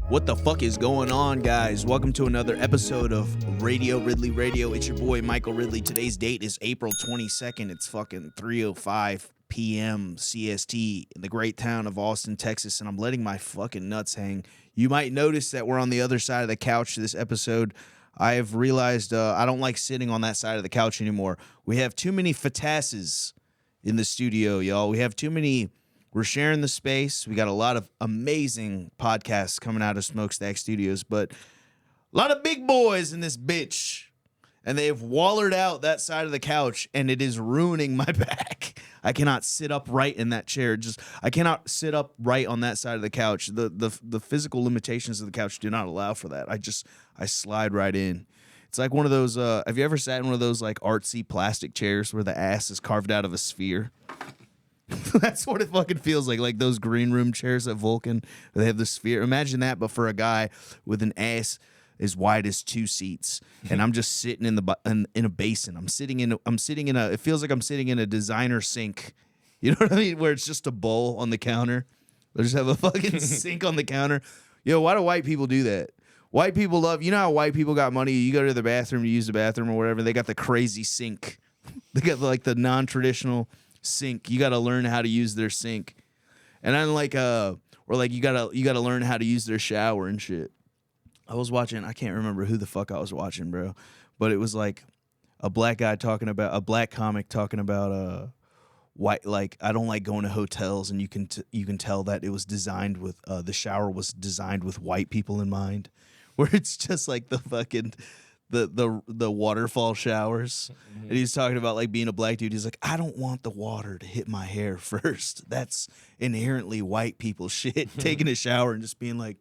What the fuck is going on, guys? Welcome to another episode of Ridley Radio. It's your boy, Michael Ridley. Today's date is April 22nd. It's fucking 3:05 p.m. CST in the great town of Austin, Texas, and I'm letting my fucking nuts hang. You might notice that we're on the other side of the couch this episode. I have realized I don't like sitting on that side of the couch anymore. We have too many fatasses in the studio, y'all. We have too many... We're sharing the space. We got a lot of amazing podcasts coming out of Smokestack Studios, but a lot of big boys in this bitch. And they've wallered out that side of the couch, and it is ruining my back. I cannot sit upright in that chair. I cannot sit upright on that side of the couch. The physical limitations of the couch do not allow for that. I slide right in. It's like one of those, have you ever sat in one of those like artsy plastic chairs where the ass is carved out of a sphere? That's what it fucking feels like those green room chairs at Vulcan. They have the sphere. Imagine that, but for a guy with an ass as wide as two seats, and I'm just sitting in a basin. I'm sitting in a. It feels like I'm sitting in a designer sink. You know what I mean? Where it's just a bowl on the counter. They just have a fucking sink on the counter. Yo, why do white people do that? White people love. You know how white people got money? You go to the bathroom, you use the bathroom or whatever. They got the crazy sink. They got like the non-traditional sink. You got to learn how to use their sink, and I'm like, or like you gotta learn how to use their shower and shit. I was watching. I can't remember who the fuck I was watching, bro, but it was like a black comic talking about white. Like, I don't like going to hotels, and you can tell that it was designed with the shower was designed with white people in mind, where it's just like the fucking. The waterfall showers. Mm-hmm. And he's talking about like being a black dude. He's like, I don't want the water to hit my hair first. That's inherently white people shit. Taking a shower and just being like,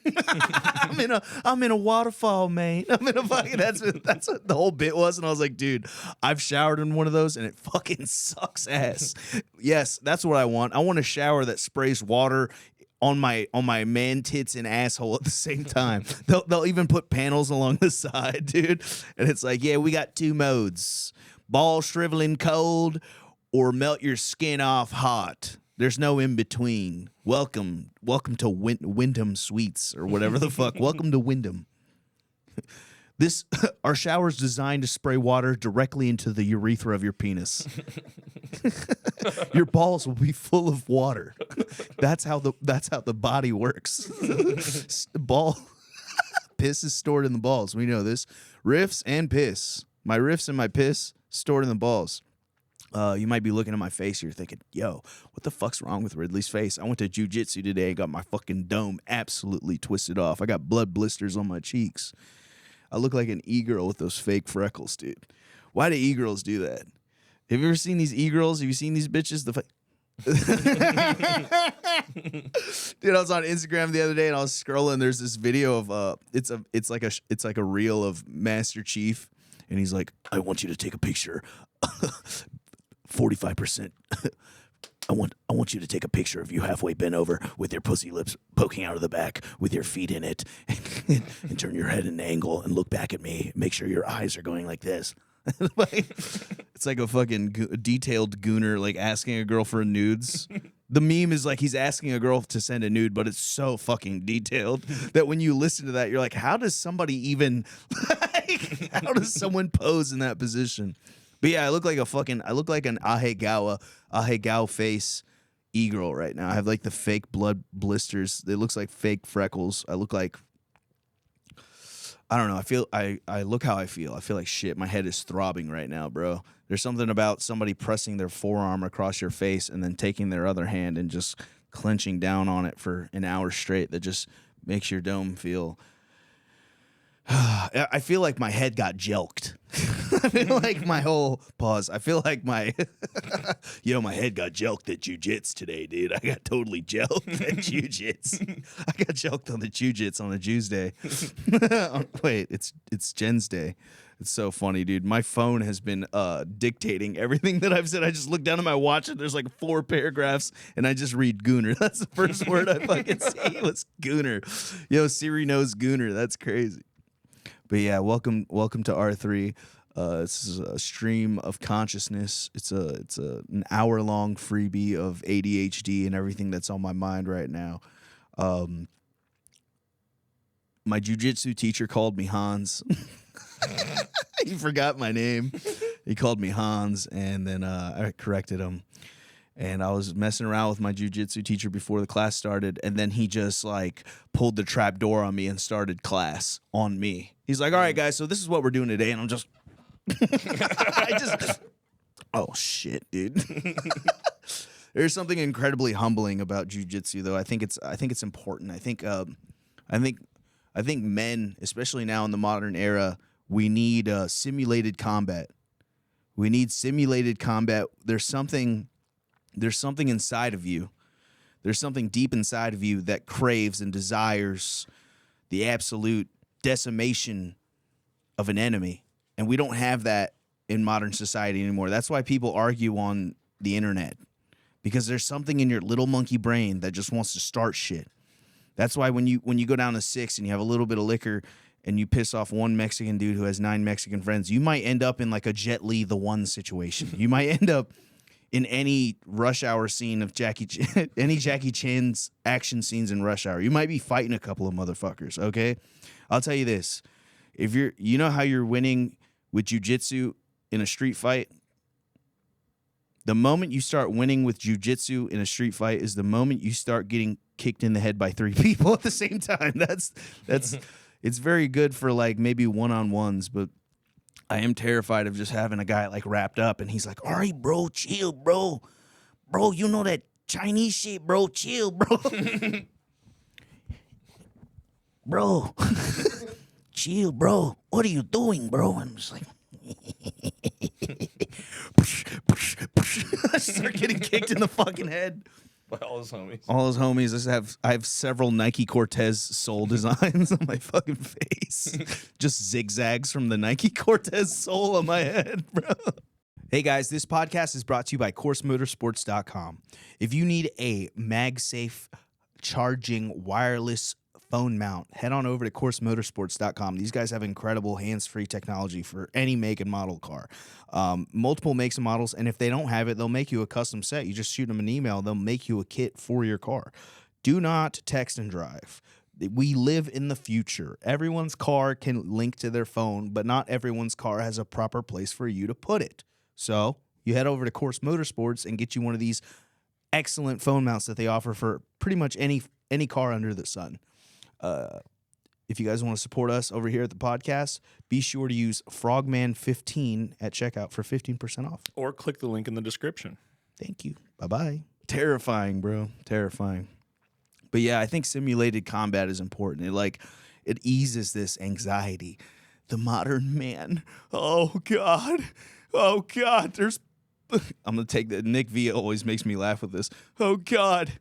I'm in a waterfall, man. I'm in a fucking. That's what the whole bit was. And I was like, dude, I've showered in one of those and it fucking sucks ass. Yes, that's what I want. I want a shower that sprays water on my man tits and asshole at the same time. They'll even put panels along the side, dude. And it's like, yeah, we got two modes: ball shriveling cold or melt your skin off hot. There's no in between. Welcome to Wyndham Suites or whatever the fuck. Welcome to Wyndham. Our shower's designed to spray water directly into the urethra of your penis. Your balls will be full of water. That's how the body works. Piss is stored in the balls. We know this. Riffs and piss. My riffs and my piss stored in the balls. You might be looking at my face. You're thinking, yo, what the fuck's wrong with Ridley's face? I went to Jiu-jitsu today and got my fucking dome absolutely twisted off. I got blood blisters on my cheeks. I look like an e-girl with those fake freckles, dude. Why do e-girls do that? Have you ever seen these e-girls? Have you seen these bitches? Dude, I was on Instagram the other day and I was scrolling. There's this video of it's like a reel of Master Chief, and he's like, I want you to take a picture. 45%. I want you to take a picture of you halfway bent over with your pussy lips poking out of the back with your feet in it and turn your head at an angle and look back at me. Make sure your eyes are going like this. It's like a fucking detailed gooner like asking a girl for nudes. The meme is like he's asking a girl to send a nude, but it's so fucking detailed that when you listen to that, you're like, how does somebody even how does someone pose in that position? But yeah, I look like an Ahegao face e-girl right now. I have like the fake blood blisters. It looks like fake freckles. I look like, I don't know. I look how I feel. I feel like shit. My head is throbbing right now, bro. There's something about somebody pressing their forearm across your face and then taking their other hand and just clenching down on it for an hour straight that just makes your dome feel. I feel like my head got jelked. I feel like my whole pause. I feel like my my head got jelked at Jiu-Jitsu today, dude. I got totally jelked at Jiu-Jitsu. I got jelked on the Jiu-Jitsu on the Tuesday. Wait, it's Jen's Day. It's so funny, dude. My phone has been dictating everything that I've said. I just look down at my watch and there's like 4 paragraphs and I just read gooner. That's the first word I fucking see was gooner. Yo, Siri knows gooner. That's crazy. But yeah, welcome to R3. This is a stream of consciousness. It's an hour-long freebie of ADHD and everything that's on my mind right now. my jiu-jitsu teacher called me Hans. He forgot my name. He called me Hans, and then I corrected him. And I was messing around with my jiu-jitsu teacher before the class started, and then he just like pulled the trap door on me and started class on me. He's like, "All right, guys, so this is what we're doing today," and I'm just, oh shit, dude. There's something incredibly humbling about jiu-jitsu, though. I think it's important. I think men, especially now in the modern era, we need simulated combat. We need simulated combat. There's something inside of you. There's something deep inside of you that craves and desires the absolute decimation of an enemy. And we don't have that in modern society anymore. That's why people argue on the internet, because there's something in your little monkey brain that just wants to start shit. That's why when you go down to 6 and you have a little bit of liquor and you piss off one Mexican dude who has 9 Mexican friends, you might end up in like a Jet Li the One situation. You might end up in any Rush Hour scene of any Jackie Chan's action scenes in Rush Hour. You might be fighting a couple of motherfuckers, okay? I'll tell you this. If you know how you're winning with jiu-jitsu in a street fight? The moment you start winning with jiu-jitsu in a street fight is the moment you start getting kicked in the head by 3 people at the same time. That's it's very good for like maybe one-on-ones, but I am terrified of just having a guy like wrapped up and he's like, "All right, bro, chill, bro. Bro, you know that Chinese shit, bro, chill, bro." Bro, chill, bro. What are you doing, bro? I'm just like, I start getting kicked in the fucking head. By all his homies. All his homies. I have several Nike Cortez sole designs on my fucking face. Just zigzags from the Nike Cortez sole on my head, bro. Hey guys, this podcast is brought to you by CourseMotorsports.com. If you need a MagSafe charging wireless phone mount, head on over to CourseMotorsports.com. These guys have incredible hands-free technology for any make and model car. Multiple makes and models, and if they don't have it, they'll make you a custom set. You just shoot them an email, they'll make you a kit for your car. Do not text and drive. We live in the future. Everyone's car can link to their phone, but not everyone's car has a proper place for you to put it. So you head over to Course Motorsports and get you one of these excellent phone mounts that they offer for pretty much any car under the sun. If you guys want to support us over here at the podcast, be sure to use Frogman15 at checkout for 15% off. Or click the link in the description. Thank you. Bye-bye. Terrifying, bro. Terrifying. But yeah, I think simulated combat is important. It eases this anxiety. The modern man. Oh God. I'm gonna take that. Nick V always makes me laugh with this. Oh God.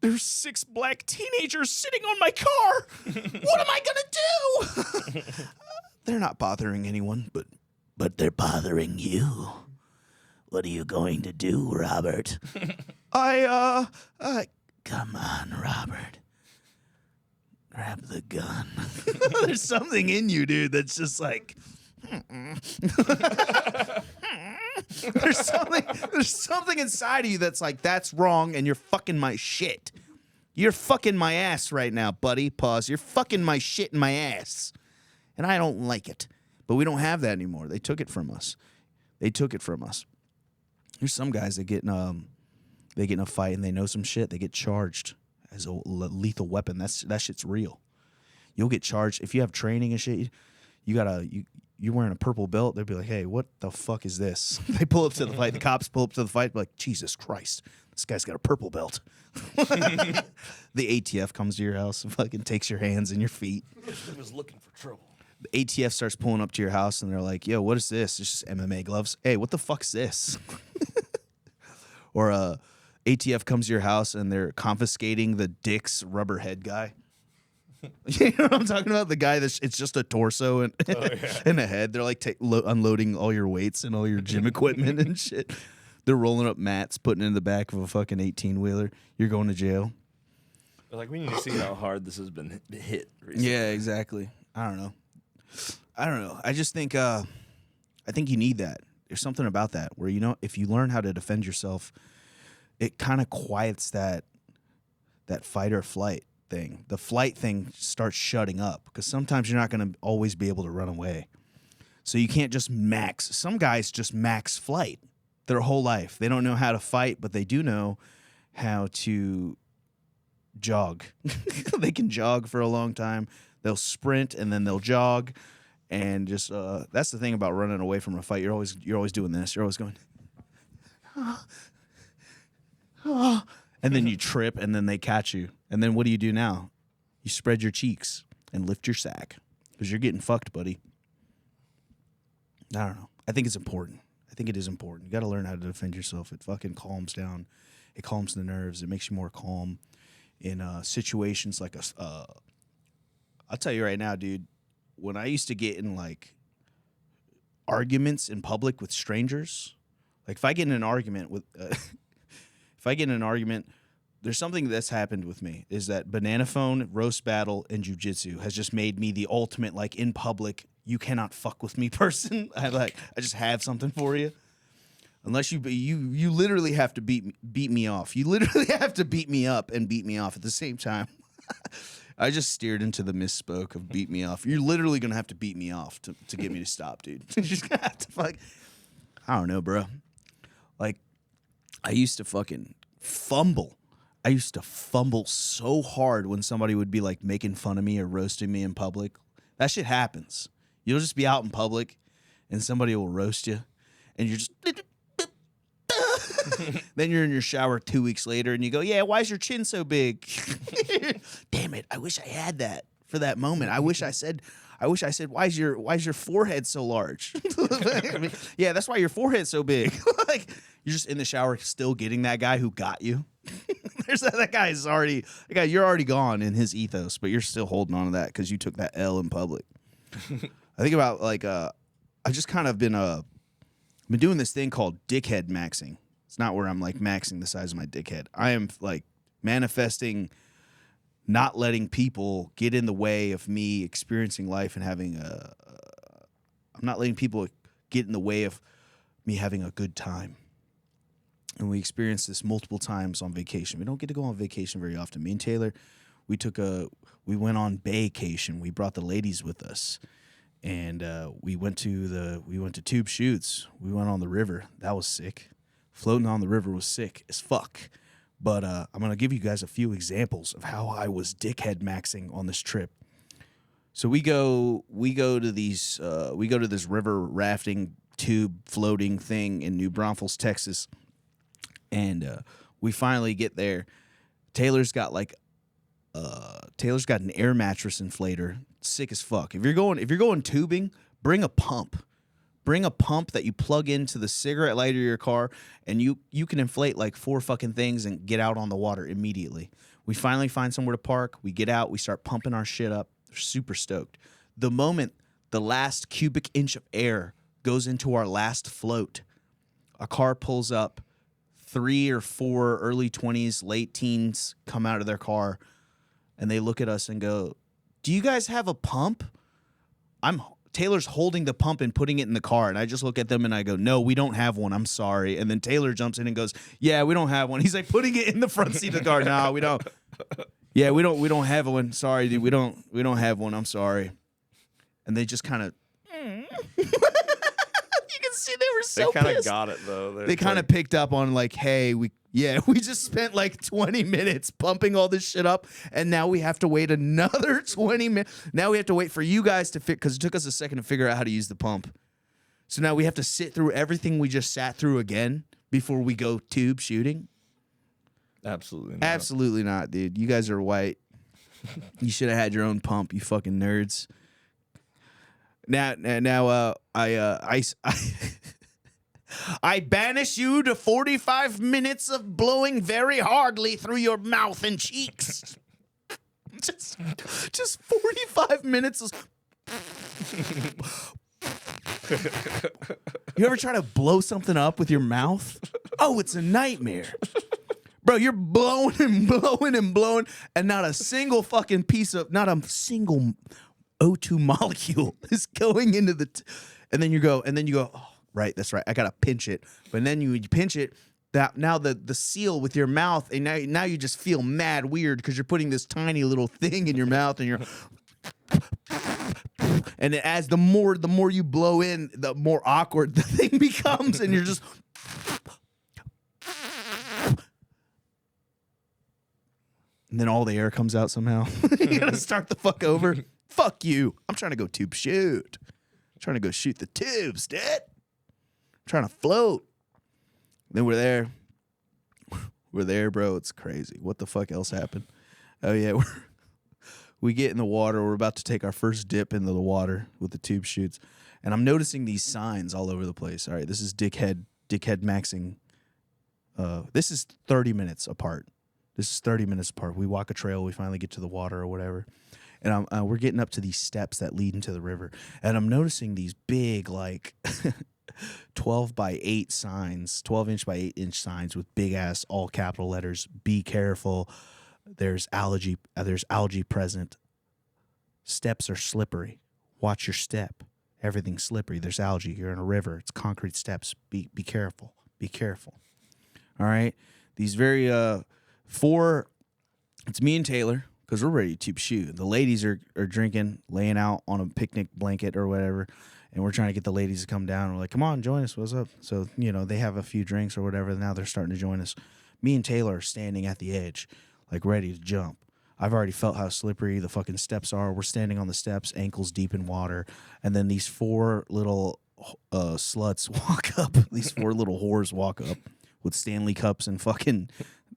There's 6 black teenagers sitting on my car. What am I gonna do? They're not bothering anyone, but they're bothering you. What are you going to do, Robert? Come on, Robert. Grab the gun. There's something in you, dude, that's just like, There's something inside of you that's like, that's wrong, and you're fucking my shit. You're fucking my ass right now, buddy. Pause. You're fucking my shit in my ass. And I don't like it. But we don't have that anymore. They took it from us. There's some guys that get in a fight and they know some shit. They get charged as a lethal weapon. That shit's real. You'll get charged if you have training and shit. You're wearing a purple belt. They'll be like, "Hey, what the fuck is this?" They pull up to the fight. The cops pull up to the fight. Be like, "Jesus Christ, this guy's got a purple belt." The ATF comes to your house and fucking takes your hands and your feet. He was looking for trouble. The ATF starts pulling up to your house and they're like, "Yo, what is this?" It's just MMA gloves. Hey, what the fuck's this? Or ATF comes to your house and they're confiscating the Dick's rubber head guy. You know what I'm talking about? The guy it's just a torso and, and a head. They're like unloading all your weights and all your gym equipment and shit. They're rolling up mats, putting it in the back of a fucking 18-wheeler. You're going to jail. They're like, we need to see how hard this has been hit recently. Yeah, exactly. I don't know. I just think I think you need that. There's something about that where, you know, if you learn how to defend yourself, it kind of quiets that fight or flight. thing. The flight thing starts shutting up because sometimes you're not going to always be able to run away. So you can't just max. Some guys just max flight their whole life. They don't know how to fight, but they do know how to jog. They can jog for a long time. They'll sprint and then they'll jog. And just that's the thing about running away from a fight. You're always doing this. You're always going, and then you trip, and then they catch you. And then what do you do now? You spread your cheeks and lift your sack because you're getting fucked, buddy. I don't know. I think it's important. I think it is important. You got to learn how to defend yourself. It fucking calms down. It calms the nerves. It makes you more calm in situations like I'll tell you right now, dude. When I used to get in like arguments in public with strangers, like if I get in an argument with, there's something that's happened with me is that banana phone, roast battle, and jiu-jitsu has just made me the ultimate, like in public, you cannot fuck with me person. I just have something for you. Unless you literally have to beat me off. You literally have to beat me up and beat me off at the same time. I just steered into the misspoke of beat me off. You're literally going to have to beat me off to get me to stop, dude. You're just going to have to fuck. I don't know, bro. Like, I used to fucking fumble. I used to fumble so hard when somebody would be like making fun of me or roasting me in public. That shit happens. You'll just be out in public and somebody will roast you and you're just... Then you're in your shower 2 weeks later and you go, yeah, why is your chin so big? Damn it, I wish I had that for that moment. I wish I said, why is your forehead so large? I mean, yeah, that's why your forehead's so big. Like you're just in the shower still getting that guy who got you. You're already gone in his ethos, but you're still holding on to that because you took that L in public. I think about like I just kind of been doing this thing called dickhead maxing. It's not where I'm like maxing the size of my dickhead. I am like manifesting not letting people get in the way of me experiencing life and having I'm not letting people get in the way of me having a good time. And we experienced this multiple times on vacation. We don't get to go on vacation very often. Me and Taylor, we went on vacation. We brought the ladies with us. And we went to tube shoots. We went on the river. That was sick. Floating on the river was sick as fuck. But I'm gonna give you guys a few examples of how I was dickhead maxing on this trip. So we go to this river rafting tube floating thing in New Braunfels, Texas, and we finally get there. Taylor's got an air mattress inflator. Sick as fuck. If you're going tubing, bring a pump. Bring a pump that you plug into the cigarette lighter of your car, and you can inflate like 4 fucking things and get out on the water immediately. We finally find somewhere to park. We get out. We start pumping our shit up. We're super stoked. The moment the last cubic inch of air goes into our last float, a car pulls up. 3 or 4 early 20s, late teens come out of their car, and they look at us and go, "Do you guys have a pump?" Taylor's holding the pump and putting it in the car, and I just look at them and I go, "No, we don't have one. I'm sorry." And then Taylor jumps in and goes, "Yeah, we don't have one." He's like putting it in the front seat of the car. "No, we don't. Yeah, we don't have one. Sorry, dude. We don't have one. I'm sorry." And they just kind of you can see they were so They kind of pissed. got it though. They kind of picked up on like, "Hey, we just spent like 20 minutes pumping all this shit up, and now we have to wait another 20 minutes. Now we have to wait for you guys to because it took us a second to figure out how to use the pump. So now we have to sit through everything we just sat through again before we go tube shooting." Absolutely not. Absolutely not, dude. You guys are white. You should have had your own pump, you fucking nerds. Now, I banish you to 45 minutes of blowing very hardly through your mouth and cheeks. just 45 minutes of... You ever try to blow something up with your mouth? Oh, it's a nightmare. Bro, you're blowing and blowing and blowing, and not a single fucking not a single O2 molecule is going into and then you go, oh, right, that's right, I gotta pinch it. But then you pinch it, that now the seal with your mouth, and now you just feel mad weird because you're putting this tiny little thing in your mouth, and you're and as the more you blow in, the more awkward the thing becomes, and you're just and then all the air comes out somehow. You gotta start the fuck over. Fuck you. I'm trying to go tube shoot. I'm trying to go shoot the tubes, dude. I'm trying to float. Then we're there. We're there, bro. It's crazy. What the fuck else happened? Oh, yeah. We get in the water. We're about to take our first dip into the water with the tube shoots. And I'm noticing these signs all over the place. All right, this is dickhead maxing. This is 30 minutes apart. We walk a trail. We finally get to the water or whatever. And we're getting up to these steps that lead into the river. And I'm noticing these big, like, 12 by 8 signs, 12-inch by 8-inch signs with big-ass all capital letters. Be careful. There's algae present. Steps are slippery. Watch your step. Everything's slippery. There's algae. You're in a river. It's concrete steps. Be careful. Be careful. All right? These very... it's me and Taylor, because we're ready to tube shoot. The ladies are drinking, laying out on a picnic blanket or whatever, and we're trying to get the ladies to come down. We're like, come on, join us. What's up? So, they have a few drinks or whatever. Now they're starting to join us. Me and Taylor are standing at the edge, like ready to jump. I've already felt how slippery the fucking steps are. We're standing on the steps, ankles deep in water, and then these 4 little sluts walk up. These 4 little whores walk up with Stanley cups and fucking...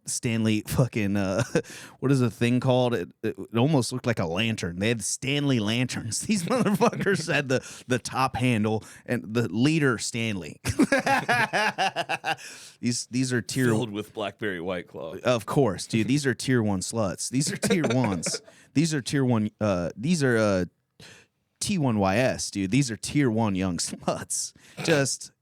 Stanley fucking what is the thing called? It almost looked like a lantern. They had Stanley lanterns. These motherfuckers had the top handle and the leader Stanley. These are tier filled with blackberry White Claw. Of course, dude. These are tier 1 sluts. These are tier 1s. These are tier 1 these are T1YS, dude. These are tier 1 young sluts. Just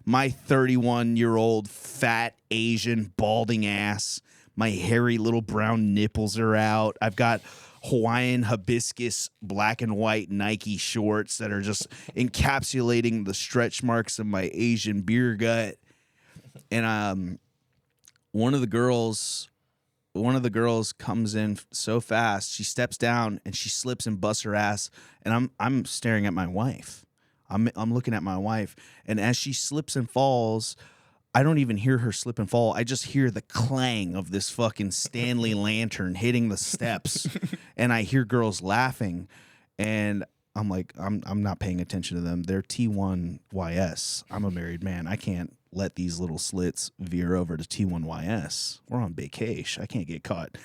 my 31-year-old fat Asian balding ass. My hairy little brown nipples are out. I've got Hawaiian hibiscus black and white Nike shorts that are just encapsulating the stretch marks of my Asian beer gut. And one of the girls comes in so fast. She steps down and she slips and busts her ass. And I'm staring at my wife. I'm looking at my wife, and as she slips and falls, I don't even hear her slip and fall. I just hear the clang of this fucking Stanley lantern hitting the steps, and I hear girls laughing, and I'm like, I'm not paying attention to them. They're T1YS. I'm a married man. I can't let these little slits veer over to T1YS. We're on vacation. I can't get caught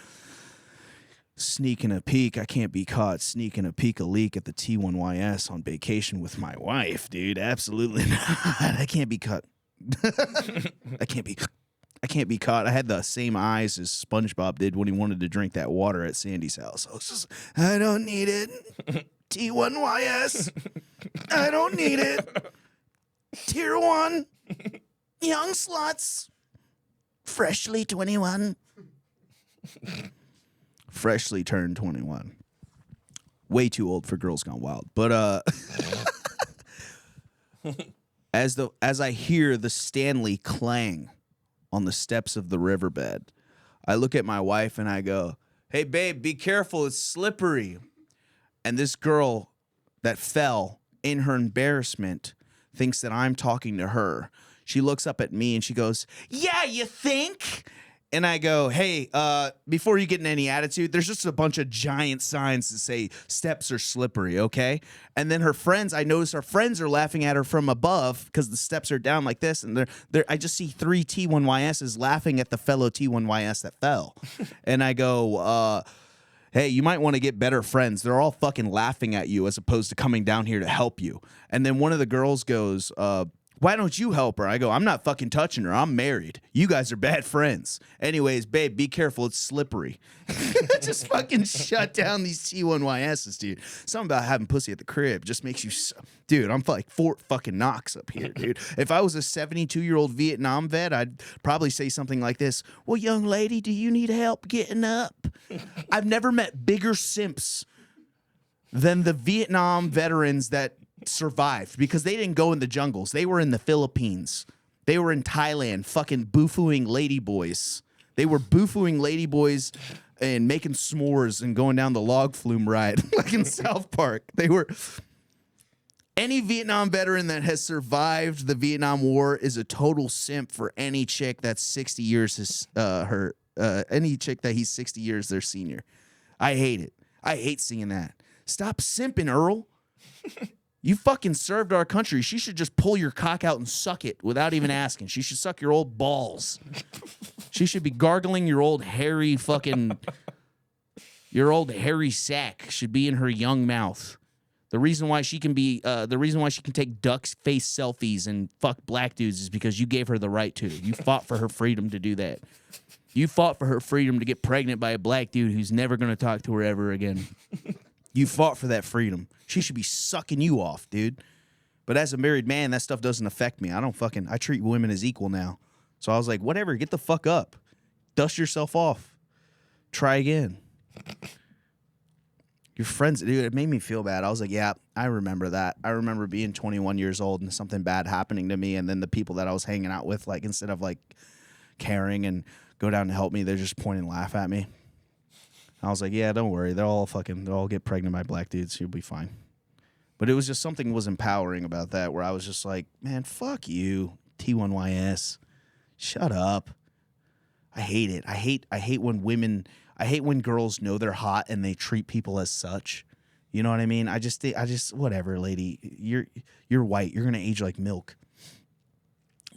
sneaking a peek. I can't be caught sneaking a peek a leak at the T1YS on vacation with my wife, dude. Absolutely not. I can't be caught. I can't be caught. I had the same eyes as SpongeBob did when he wanted to drink that water at Sandy's house. I was just, I don't need it. T1YS. I don't need it. Tier 1. Young sluts. Freshly 21. Freshly turned 21. Way too old for Girls Gone Wild. But as I hear the Stanley clang on the steps of the riverbed, I look at my wife and I go, "Hey babe, be careful, it's slippery." And this girl that fell in her embarrassment thinks that I'm talking to her. She looks up at me and she goes, "Yeah, you think?" And I go, "Hey, before you get in any attitude, there's just a bunch of giant signs that say steps are slippery, okay?" And then I notice her friends are laughing at her from above because the steps are down like this. And I just see 3 T1YSs laughing at the fellow T1YS that fell. And I go, "Hey, you might want to get better friends. They're all fucking laughing at you as opposed to coming down here to help you." And then one of the girls goes, "Why don't you help her?" I go, "I'm not fucking touching her. I'm married. You guys are bad friends. Anyways, babe, be careful. It's slippery." Just fucking shut down these T1YSs, dude. Something about having pussy at the crib just makes you... Dude, I'm like Fort fucking Knox up here, dude. If I was a 72-year-old Vietnam vet, I'd probably say something like this. "Well, young lady, do you need help getting up?" I've never met bigger simps than the Vietnam veterans that survived because they didn't go in the jungles. They were in the Philippines. They were in Thailand fucking boofooing ladyboys. They were boofooing ladyboys and making s'mores and going down the log flume ride like in South Park. They were... Any Vietnam veteran that has survived the Vietnam War is a total simp for any chick that's 60 years any chick that he's 60 years their senior. I hate it. I hate seeing that. Stop simping, Earl. You fucking served our country. She should just pull your cock out and suck it without even asking. She should suck your old balls. She should be gargling your old hairy sack should be in her young mouth. The reason why she can take duck face selfies and fuck black dudes is because you gave her the right to. You fought for her freedom to do that. You fought for her freedom to get pregnant by a black dude who's never going to talk to her ever again. You fought for that freedom. She should be sucking you off, dude. But as a married man, that stuff doesn't affect me. I treat women as equal now. So I was like, whatever, get the fuck up. Dust yourself off. Try again. Your friends, dude, it made me feel bad. I was like, yeah, I remember that. I remember being 21 years old and something bad happening to me. And then the people that I was hanging out with, like, instead of like caring and go down to help me, they're just point and laugh at me. I was like, yeah, don't worry. They'll all get pregnant by black dudes. You'll be fine. But it was just something was empowering about that where I was just like, man, fuck you, T1YS. Shut up. I hate it. I hate when girls know they're hot and they treat people as such. You know what I mean? I just whatever, lady. You're white. You're gonna age like milk.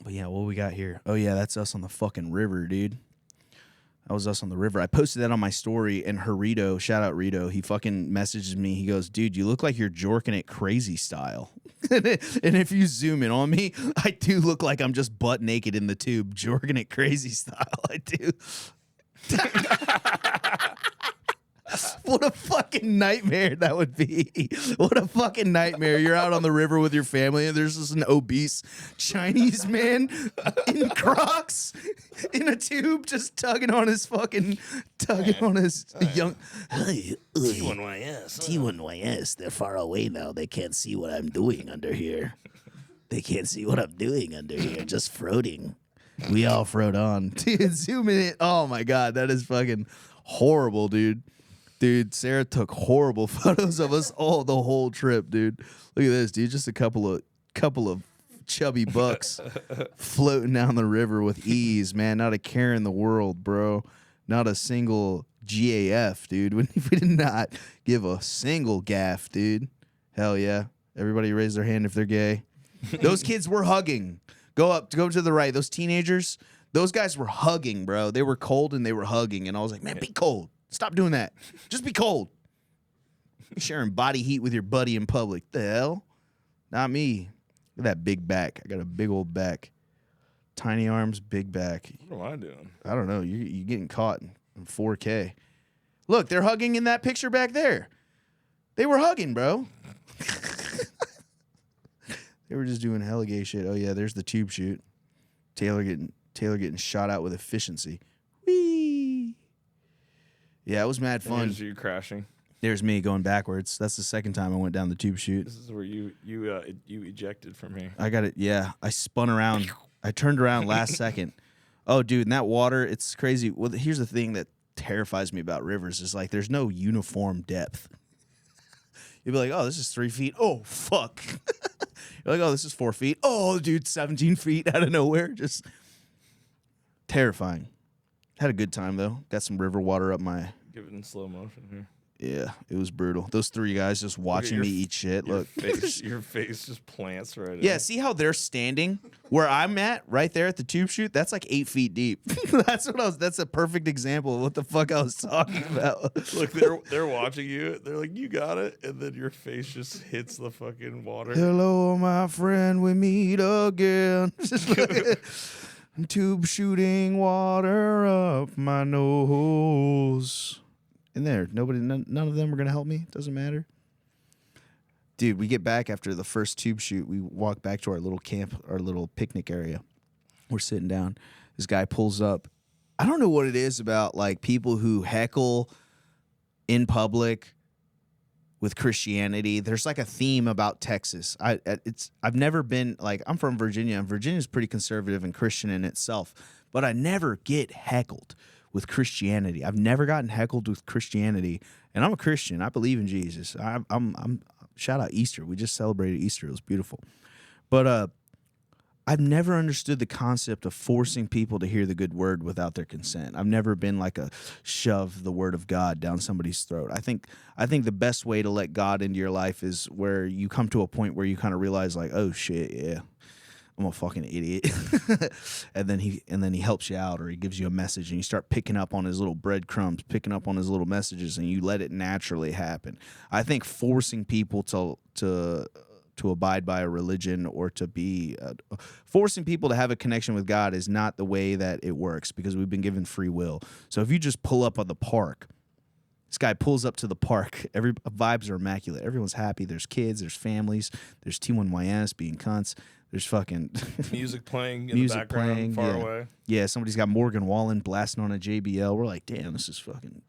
But yeah, what we got here? Oh yeah, that's us on the fucking river, dude. That was us on the river. I posted that on my story, and Rito, shout out Rito, he fucking messages me. He goes, dude, you look like you're jorking it crazy style. And if you zoom in on me, I do look like I'm just butt naked in the tube, jorking it crazy style. I do. What a fucking nightmare that would be. What a fucking nightmare. You're out on the river with your family and there's just an obese Chinese man in Crocs in a tube just tugging on his young... T1YS. T1YS. They're far away now. They can't see what I'm doing under here. Just floating. We all float on. Dude, zoom in. Oh my God. That is fucking horrible, dude. Dude, Sarah took horrible photos of us all the whole trip, dude. Look at this, dude. Just a couple of chubby bucks floating down the river with ease, man. Not a care in the world, bro. Not a single GAF, dude. We did not give a single gaff, dude. Hell yeah. Everybody raise their hand if they're gay. Those kids were hugging. Go to the right. Those teenagers, those guys were hugging, bro. They were cold and they were hugging. And I was like, man, be cold. Stop doing that. Just be cold. Sharing body heat with your buddy in public. The hell? Not me. Look at that big back. I got a big old back. Tiny arms, big back. What am I doing? I don't know. You're getting caught in 4K. Look, they're hugging in that picture back there. They were hugging, bro. They were just doing hella gay shit. Oh, yeah, there's the tube shoot. Taylor getting shot out with efficiency. Whee! Yeah, it was mad fun. There's you crashing. There's me going backwards. That's the second time I went down the tube chute. This is where you ejected from here. I got it. Yeah, I spun around. I turned around last second. Oh, dude, in that water, it's crazy. Well, here's the thing that terrifies me about rivers is like there's no uniform depth. You'd be like, oh, this is 3 feet. Oh, fuck. You're like, oh, this is 4 feet. Oh, dude, 17 feet out of nowhere. Just terrifying. Had a good time, though. Got some river water up my... Give it in slow motion here. Yeah, it was brutal. Those three guys just watching me eat shit. Look, your face just plants right. Yeah, see how they're standing where I'm at, right there at the tube chute. That's like 8 feet deep. That's a perfect example of what the fuck I was talking about. Look, they're watching you. They're like, you got it, and then your face just hits the fucking water. Hello, my friend, we meet again. Tube shooting water up my nose. In there, none of them are gonna help me. Doesn't matter, dude. We get back after the first tube shoot. We walk back to our little camp, our little picnic area. We're sitting down. This guy pulls up. I don't know what it is about like people who heckle in public with Christianity. There's like a theme about Texas. I've never been like, I'm from Virginia, and Virginia's pretty conservative and Christian in itself, but I never get heckled with Christianity. I've never gotten heckled with Christianity, and I'm a Christian. I believe in Jesus. I'm shout out Easter. We just celebrated Easter. It was beautiful. But I've never understood the concept of forcing people to hear the good word without their consent. I've never been like a shove the word of God down somebody's throat. I think the best way to let God into your life is where you come to a point where you kind of realize like, oh shit, yeah, I'm a fucking idiot. and then he helps you out, or he gives you a message, and you start picking up on his little breadcrumbs, picking up on his little messages, and you let it naturally happen. I think forcing people to abide by a religion or to be forcing people to have a connection with God is not the way that it works, because we've been given free will. So if you just pull up on the park, this guy pulls up to the park, vibes are immaculate. Everyone's happy. There's kids, there's families, there's T1YS being cunts. There's fucking music playing in the background far away. Yeah, somebody's got Morgan Wallen blasting on a JBL. We're like, damn, this is fucking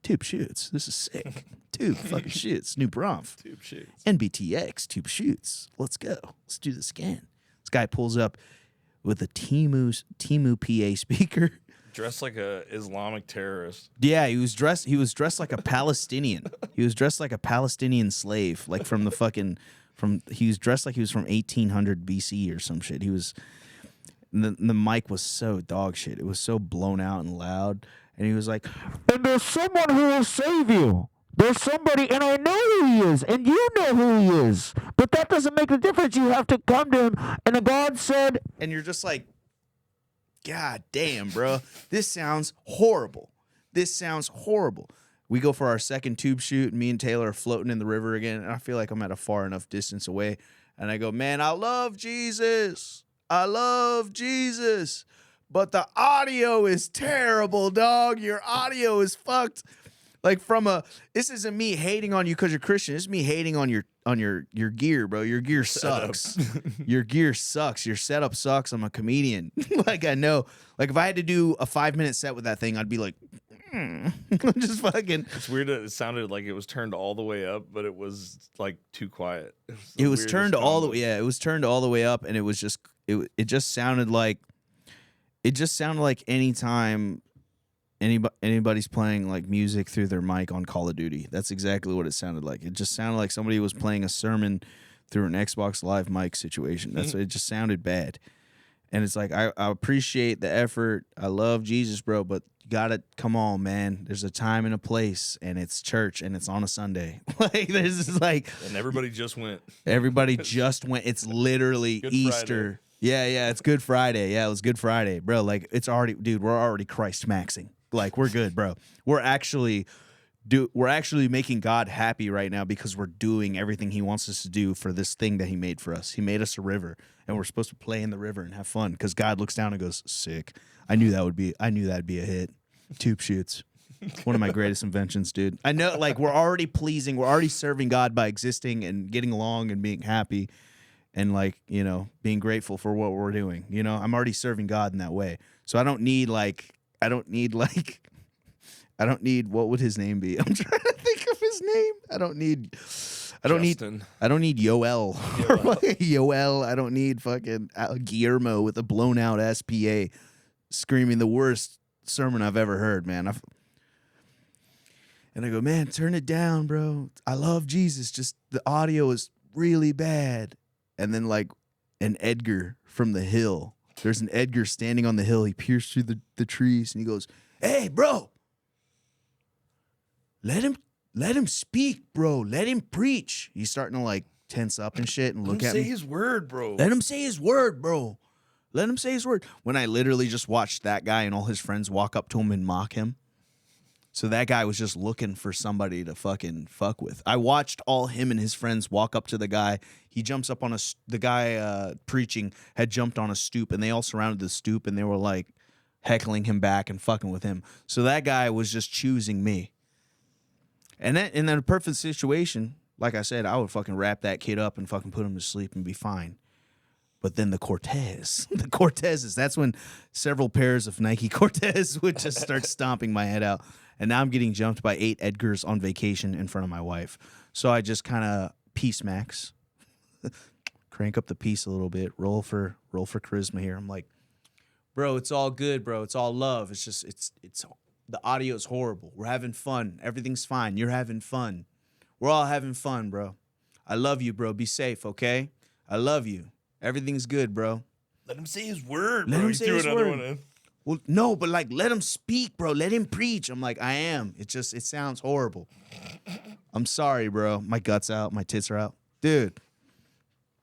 tube shoots. This is sick. Tube fucking shoots. New Bronf. Tube shoots. NBTX. Tube shoots. Let's go. Let's do this again. This guy pulls up with a Timu PA speaker. Dressed like a Islamic terrorist. Yeah, he was dressed like a Palestinian. He was dressed like a Palestinian slave, like from the fucking he was dressed like he was from 1800 BC or some shit. He was the mic was so dog shit. It was so blown out and loud. And he was like, and there's someone who will save you. There's somebody, and I know who he is, and you know who he is. But that doesn't make a difference. You have to come to him. And the God said, and you're just like, God damn, bro. This sounds horrible. This sounds horrible. We go for our second tube shoot, and me and Taylor are floating in the river again, and I feel like I'm at a far enough distance away. And I go, man, I love Jesus. I love Jesus. But the audio is terrible, dog. Your audio is fucked. Like this isn't me hating on you because you're Christian. This is me hating on your gear, bro. Your gear sucks. Your gear sucks. Your setup sucks. I'm a comedian. Like, I know. Like, if I had to do a 5-minute set with that thing, I'd be like, just fucking. It's weird that it sounded like it was turned all the way up, but it was like too quiet. It was turned all the way. Yeah, it was turned all the way up, and it was just. It just sounded like. It just sounded like anytime anybody's playing like music through their mic on Call of Duty. That's exactly what it sounded like. It just sounded like somebody was playing a sermon through an Xbox Live mic situation. That's it. Just sounded bad. And it's like, I appreciate the effort. I love Jesus, bro, but you gotta come on, man. There's a time and a place, and it's church, and it's on a Sunday. Like, there's just like, and everybody just went. Everybody just went. It's literally Good Easter. Friday. Yeah, it's Good Friday. Yeah, it was Good Friday, bro. Like, it's already, dude, we're already Christ maxing. Like, we're good, bro. We're actually making God happy right now because we're doing everything he wants us to do for this thing that he made for us. He made us a river, and we're supposed to play in the river and have fun because God looks down and goes, sick. I knew that'd be a hit. Tube shoots. One of my greatest inventions, dude. I know, like, we're already pleasing. We're already serving God by existing and getting along and being happy and, like, you know, being grateful for what we're doing. You know, I'm already serving God in that way. So I don't need, what would his name be? I'm trying to think of his name. I don't need Yoel. Yoel. I don't need fucking Guillermo with a blown out SPA screaming the worst sermon I've ever heard, man. And I go, man, turn it down, bro. I love Jesus. Just the audio is really bad. And then, like, an Edgar from the hill. There's an Edgar standing on the hill. He peers through the trees and he goes, hey, bro. Let him speak, bro. Let him preach. He's starting to, like, tense up and shit and look at me. Let him say his word, bro. Let him say his word, bro. Let him say his word. When I literally just watched that guy and all his friends walk up to him and mock him. So that guy was just looking for somebody to fucking fuck with. I watched all him and his friends walk up to the guy. He jumps up on the guy preaching had jumped on a stoop, and they all surrounded the stoop, and they were, like, heckling him back and fucking with him. So that guy was just choosing me. And then in a perfect situation, like I said, I would fucking wrap that kid up and fucking put him to sleep and be fine. But then the Cortezes, that's when several pairs of Nike Cortez would just start stomping my head out. And now I'm getting jumped by 8 Edgars on vacation in front of my wife. So I just kind of peace max, crank up the peace a little bit, roll for charisma here. I'm like, bro, it's all good, bro. It's all love. It's just it's the audio is horrible. We're having fun. Everything's fine. You're having fun. We're all having fun, bro. I love you, bro. Be safe, okay? I love you. Everything's good, bro. Let him say his word, Let bro. him He say threw his another word. one in. Well, no, but like, let him speak, bro. Let him preach. I'm like, I am. It sounds horrible. I'm sorry, bro. My guts out. My tits are out. Dude,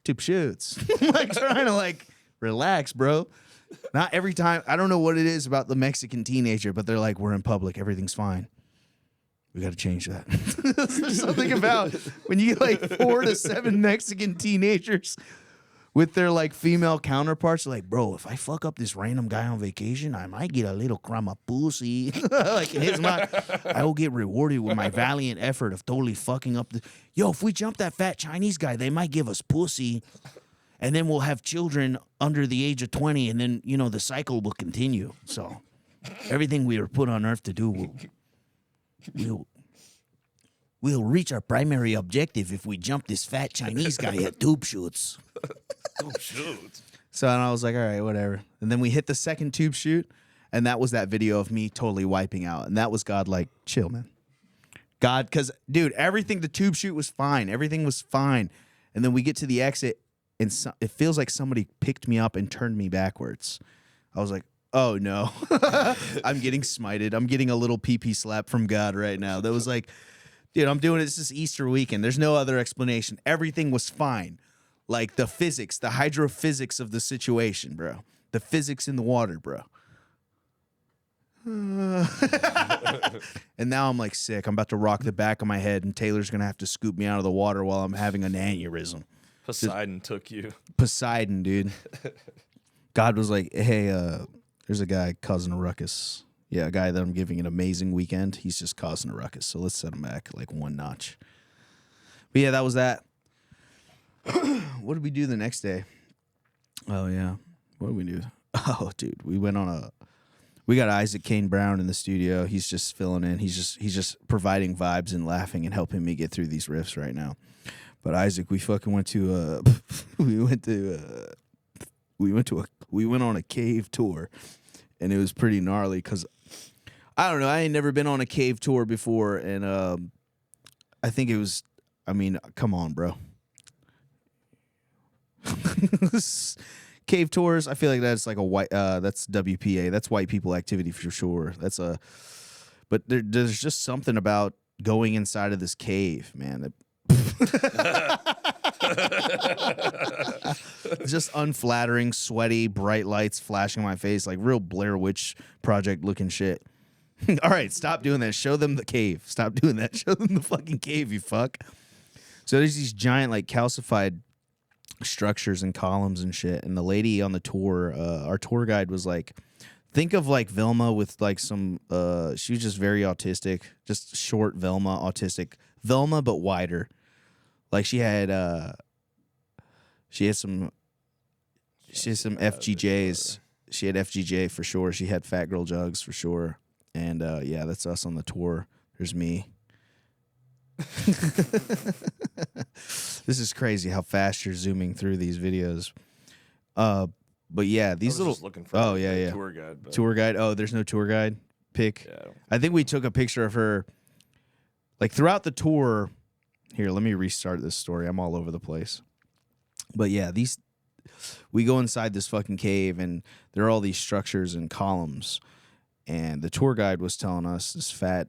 tube shoots. I'm like trying to like relax, bro. Not every time. I don't know what it is about the Mexican teenager, but they're like, we're in public. Everything's fine. We got to change that. There's something about when you get like 4 to 7 Mexican teenagers with their like female counterparts, they're like, bro, if I fuck up this random guy on vacation, I might get a little crumb of pussy. Like in his mind, I will get rewarded with my valiant effort of totally fucking up the. Yo, if we jump that fat Chinese guy, they might give us pussy, and then we'll have children under the age of 20, and then the cycle will continue. So everything we were put on Earth to do we'll reach our primary objective if we jump this fat Chinese guy at tube shoots. Tube shoots. So and I was like, all right, whatever. And then we hit the second tube shoot, and that was that video of me totally wiping out. And that was God like, chill, man. God, because, dude, the tube shoot was fine. Everything was fine. And then we get to the exit, and it feels like somebody picked me up and turned me backwards. I was like, oh, no. I'm getting smited. I'm getting a little pee-pee slap from God right now. That was like, dude, I'm doing this Easter weekend. There's no other explanation. Everything was fine. Like the physics, the hydrophysics of the situation, bro. The physics in the water, bro. And now I'm like sick. I'm about to rock the back of my head, and Taylor's going to have to scoop me out of the water while I'm having an aneurysm. Poseidon took you. Poseidon, dude. God was like, hey, there's a guy causing a ruckus. Yeah, a guy that I'm giving an amazing weekend. He's just causing a ruckus. So let's set him back like one notch. But yeah, that was that. What did we do the next day? Oh, yeah. What did we do? Oh, dude, we got Isaac Kane Brown in the studio. He's just filling in. He's just providing vibes and laughing and helping me get through these riffs right now. But Isaac, we fucking went to we went on a cave tour, and it was pretty gnarly because I don't know, I ain't never been on a cave tour before, and I think it was, I mean, come on, bro. Cave tours, I feel like that's like a white that's WPA. That's white people activity for sure. But there's just something about going inside of this cave, man. Just unflattering, sweaty, bright lights flashing in my face, like real Blair Witch Project looking shit. All right, stop doing that. Show them the cave. Stop doing that. Show them the fucking cave, you fuck. So there's these giant, like, calcified structures and columns and shit. And the lady on the tour, our tour guide was like, think of like Velma with like some, she was just very autistic, just short Velma, autistic. Velma, but wider. Like she had some FGJs. She had FGJ for sure. She had fat girl jugs for sure. And yeah, that's us on the tour. There's me. This is crazy how fast you're zooming through these videos. But yeah, these little. Just looking for yeah. tour guide. But Tour guide. Oh, there's no tour guide pic. yeah, I think we took a picture of her, like throughout the tour. Here, let me restart this story. I'm all over the place. But yeah, we go inside this fucking cave, and there are all these structures and columns. And the tour guide was telling us, this fat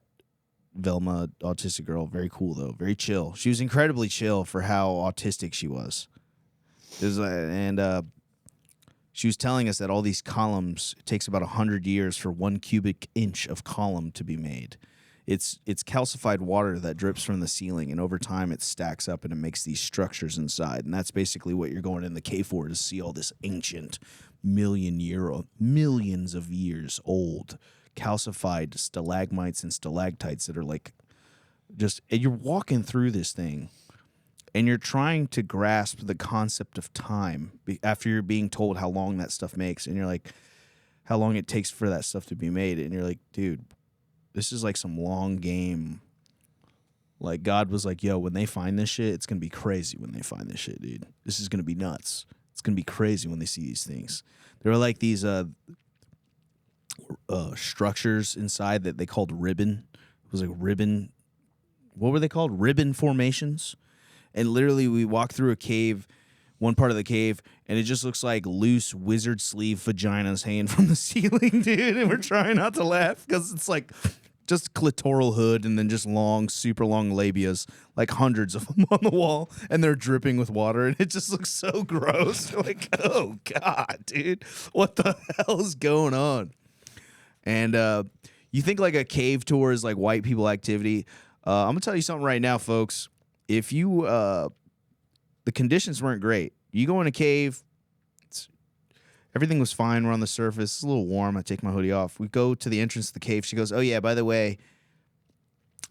Velma autistic girl, very cool though, very chill. She was incredibly chill for how autistic she was. She was telling us that all these columns, it takes about 100 years for 1 cubic inch of column to be made. It's calcified water that drips from the ceiling, and over time it stacks up and it makes these structures inside. And that's basically what you're going in the cave for, to see all this ancient millions of years old calcified stalagmites and stalactites that are like just, and you're walking through this thing and you're trying to grasp the concept of time after you're being told how long that stuff makes, and you're like, how long it takes for that stuff to be made, and you're like, dude, This is like some long game. Like God was like, yo, when they find this shit, it's going to be crazy when they find this shit, dude. This is going to be nuts. It's going to be crazy when they see these things. There were like these structures inside that they called ribbon. It was like ribbon. What were they called? Ribbon formations. And literally we walked through a cave, one part of the cave, and it just looks like loose wizard sleeve vaginas hanging from the ceiling, dude. And we're trying not to laugh because it's like just clitoral hood and then just long, super long labias, like hundreds of them on the wall, and they're dripping with water, and it just looks so gross. Like, oh God, dude, what the hell is going on? And you think like a cave tour is like white people activity. I'm gonna tell you something right now, folks. If you the conditions weren't great. You go in a cave, everything was fine. We're on the surface. It's a little warm. I take my hoodie off. We go to the entrance of the cave. She goes, oh, yeah, by the way,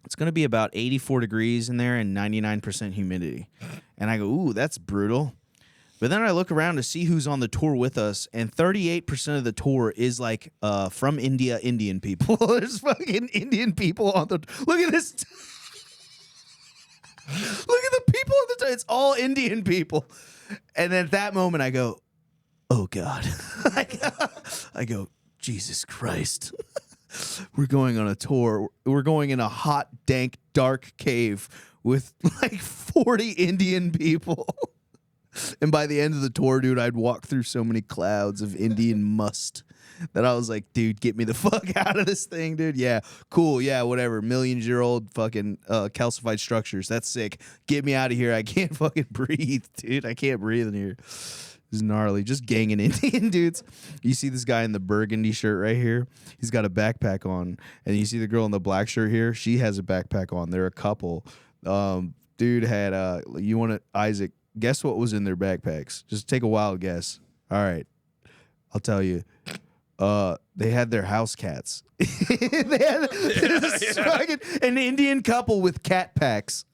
it's going to be about 84 degrees in there and 99% humidity. And I go, ooh, that's brutal. But then I look around to see who's on the tour with us, and 38% of the tour is like from India, Indian people. There's fucking Indian people on the... Look at this... Look at the people on the tour. It's all Indian people. And at that moment, I go... Oh, God. I go, Jesus Christ. We're going on a tour. We're going in a hot, dank, dark cave with like 40 Indian people. And by the end of the tour, dude, I'd walk through so many clouds of Indian must that I was like, dude, get me the fuck out of this thing, dude. Yeah, cool. Yeah, whatever. Millions-year-old fucking calcified structures. That's sick. Get me out of here. I can't fucking breathe, dude. I can't breathe in here. This is gnarly. Just ganging Indian dudes. You see this guy in the burgundy shirt right here? He's got a backpack on. And you see the girl in the black shirt here? She has a backpack on. They're a couple. Dude had, you want to, Isaac, guess what was in their backpacks? Just take a wild guess. All right. I'll tell you. They had their house cats. They had fucking, an Indian couple with cat packs.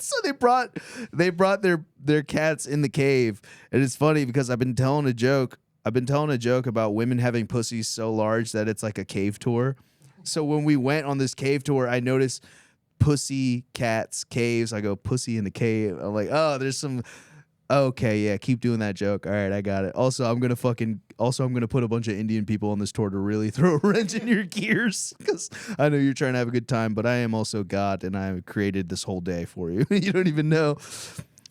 So they brought their cats in the cave. And it's funny because I've been telling a joke about women having pussies so large that it's like a cave tour. So when we went on this cave tour, I noticed pussy, cats, caves. I go, pussy in the cave. I'm like, oh, there's some... Okay, yeah, keep doing that joke. All right, I got it. Also, I'm gonna put a bunch of Indian people on this tour to really throw a wrench in your gears because I know you're trying to have a good time, but I am also God, and I created this whole day for you. You don't even know.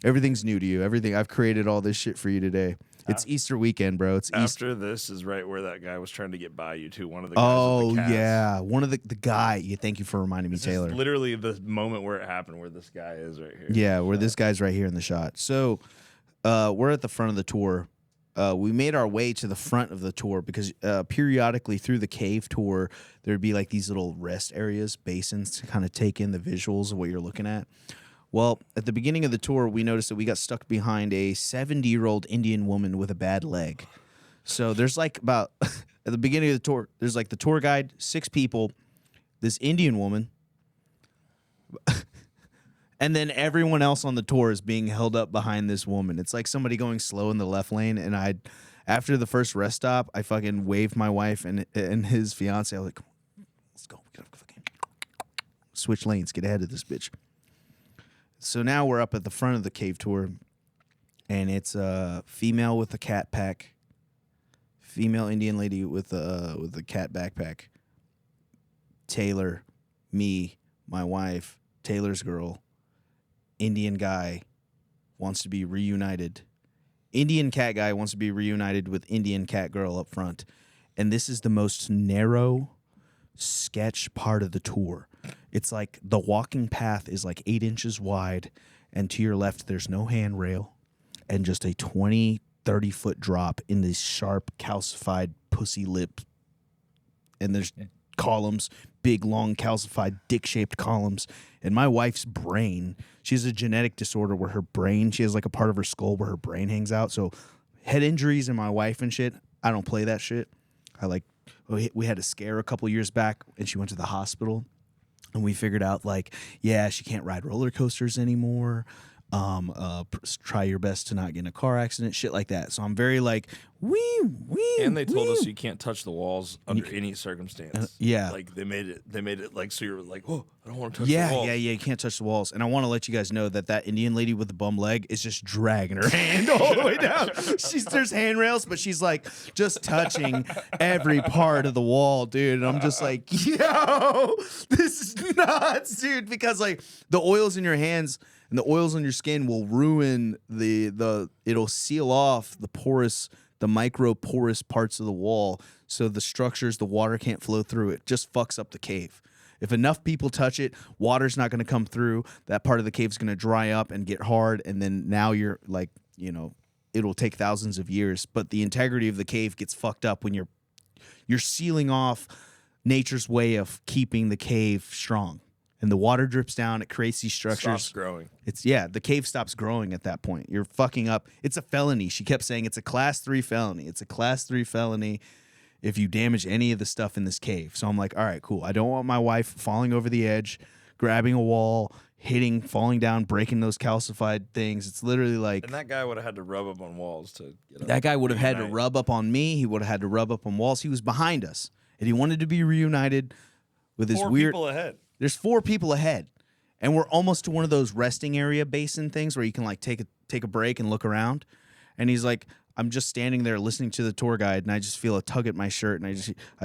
Everything's new to you. Everything I've created all this shit for you today. It's Easter weekend, bro. It's After Easter. This is right where that guy was trying to get by you too. One of the guys with the cats. Yeah, one of the guy. Yeah, thank you for reminding me, This Taylor. is literally the moment where it happened, where this guy is right here. Yeah, where this guy's right here in the shot. So. We're at the front of the tour. We made our way to the front of the tour because periodically through the cave tour, there'd be like these little rest areas, basins to kind of take in the visuals of what you're looking at. Well, at the beginning of the tour, we noticed that we got stuck behind a 70-year-old Indian woman with a bad leg. So there's like about, at the beginning of the tour, there's like the tour guide, 6 people, this Indian woman, and then everyone else on the tour is being held up behind this woman. It's like somebody going slow in the left lane. And after the first rest stop, I fucking waved my wife and his fiance. I was like, come on, let's go. Switch lanes. Get ahead of this bitch. So now we're up at the front of the cave tour. And it's a female with a cat pack. Female Indian lady with a cat backpack. Taylor, me, my wife, Taylor's girl. Indian guy wants to be reunited. Indian cat guy wants to be reunited with Indian cat girl up front. And this is the most narrow sketch part of the tour. It's like the walking path is like 8 inches wide. And to your left, there's no handrail. And just a 20, 30-foot drop in this sharp, calcified pussy lip. And there's columns, big, long, calcified, dick-shaped columns. And my wife's brain, she has a genetic disorder where her brain, she has like a part of her skull where her brain hangs out. So head injuries in my wife and shit, I don't play that shit. We had a scare a couple years back, and she went to the hospital. And we figured out, like, yeah, she can't ride roller coasters anymore. Try your best to not get in a car accident, shit like that. So I'm very like, wee. And they told us you can't touch the walls under any circumstance. Yeah. Like they made it like so you're like, oh, I don't want to touch Yeah, the walls. yeah, you can't touch the walls. And I want to let you guys know that Indian lady with the bum leg is just dragging her hand all the way down. There's handrails, but she's like just touching every part of the wall, dude. And I'm just like, yo, this is nuts, dude. Because like the oils in your hands and the oils on your skin will ruin it'll seal off the micro porous parts of the wall. So the structures, the water can't flow through it. Just fucks up the cave. If enough people touch it, water's not going to come through. That part of the cave's going to dry up and get hard. And then now you're like, it'll take thousands of years. But the integrity of the cave gets fucked up when you're sealing off nature's way of keeping the cave strong. And the water drips down. It creates these structures. Stops growing. The cave stops growing at that point. You're fucking up. It's a felony. She kept saying it's a class 3 felony. It's a class 3 felony if you damage any of the stuff in this cave. So I'm like, all right, cool. I don't want my wife falling over the edge, grabbing a wall, falling down, breaking those calcified things. It's literally like... And that guy would have had to rub up on walls to get up. That guy would have had to rub up on me. He would have had to rub up on walls. He was behind us. And he wanted to be reunited with his weird... 4 people ahead. There's 4 people ahead. And we're almost to one of those resting area basin things where you can like take a break and look around. And he's like, I'm just standing there listening to the tour guide, and I just feel a tug at my shirt, and I